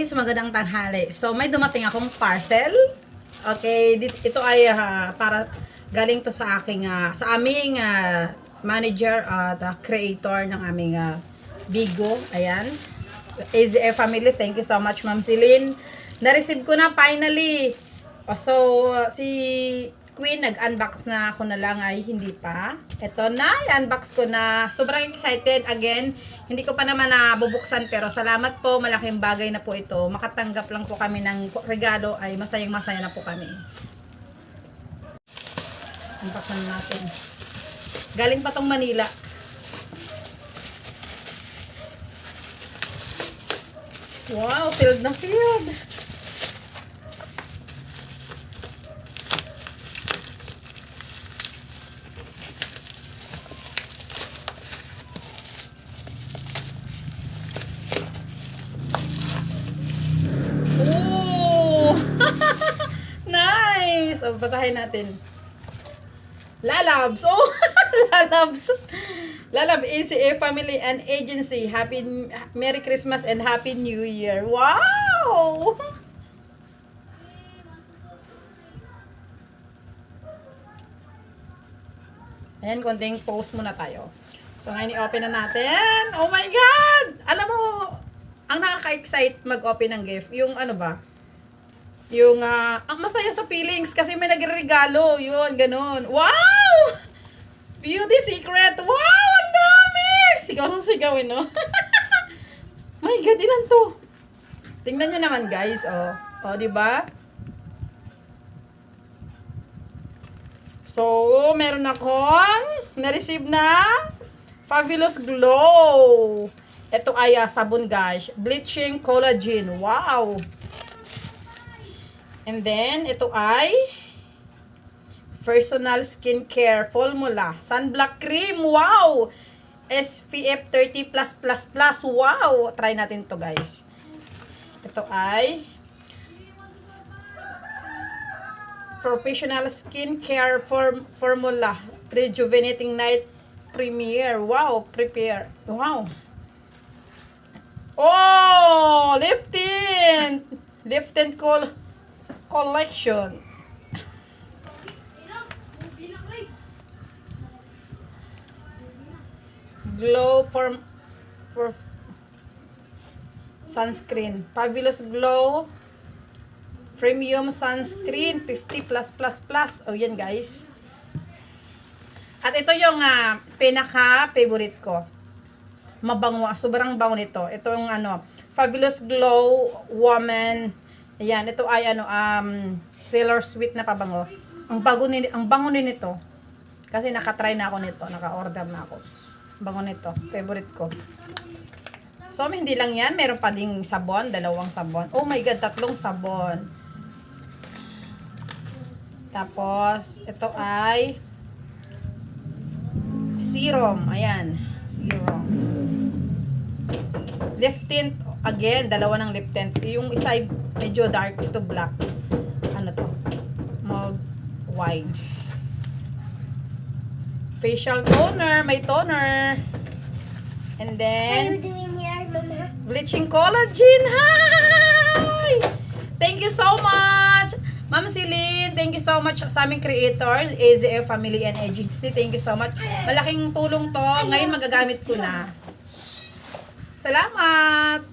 guys, magandang tanghali. So may dumating akong parcel. Okay, ito ay para galing to sa aking sa aming manager at creator ng aming Bigo. Ayan. AZF family, thank you so much Ma'am Celine. Na-receive ko na finally. So si Queen, nag-unbox na ako na lang ay hindi pa. Ito na, i-unbox ko na. Sobrang excited. Again, hindi ko pa naman nabubuksan pero salamat po. Malaking bagay na po ito. Makatanggap lang po kami ng regalo ay masayang-masaya na po kami. Unboxan natin. Galing pa tong Manila. Wow, filled na filled. Nice! So, basahin natin. Lalabs! Oh! Lalabs! Lalab ACA Family and Agency. Merry Christmas and Happy New Year. Wow! Ayan, konting post muna tayo. So, ngayon i-open na natin. Oh my God! Alam mo, ang nakaka-excite mag-open ng gift, yung ano ba? Yung, ang masaya sa feelings kasi may nagre-regalo. Yun, ganun. Wow! Beauty secret. Wow! Ang dami! Sigaw ng sigawin, no? My God, ilan to? Tingnan nyo naman, guys. Oh, oh, diba? So, meron akong na-receive na Fabulous Glow. Ito ay sabon, guys. Bleaching collagen. Wow! And then, ito ay personal skincare formula. Sunblock cream. Wow! SPF 30+++. Wow! Try natin to guys. Ito ay professional skincare formula. Rejuvenating night premier. Wow! Prepare. Wow! Oh! Lip tint! Lip tint collection. Glow for sunscreen. Fabulous Glow Premium Sunscreen 50+++. Oh, yan guys. At ito yung pinaka-favorite ko. Mabango. Sobrang bango nito. Ito yung Fabulous Glow Woman. Ayan, ito ay Taylor Swift na pabango. Ang bango nito. Kasi nakatry na ako nito, naka-order na ako. Bango nito, favorite ko. So, hindi lang 'yan, meron pa ding sabon, 2 sabon. Oh my God, 3 sabon. Tapos, ito ay serum. Ayan, serum. Lip tint, again, 2 ng lip tint. Yung isa ay medyo dark, ito black. Ano to? Mulled wine. Facial toner, may toner. And then, What are you doing here, Mama? bleaching collagen. Hi! Thank you so much! Ma'am Celine, thank you so much sa aming creators, AZF Family and Agency. Thank you so much. Malaking tulong to. Ngayon magagamit ko na. Salamat!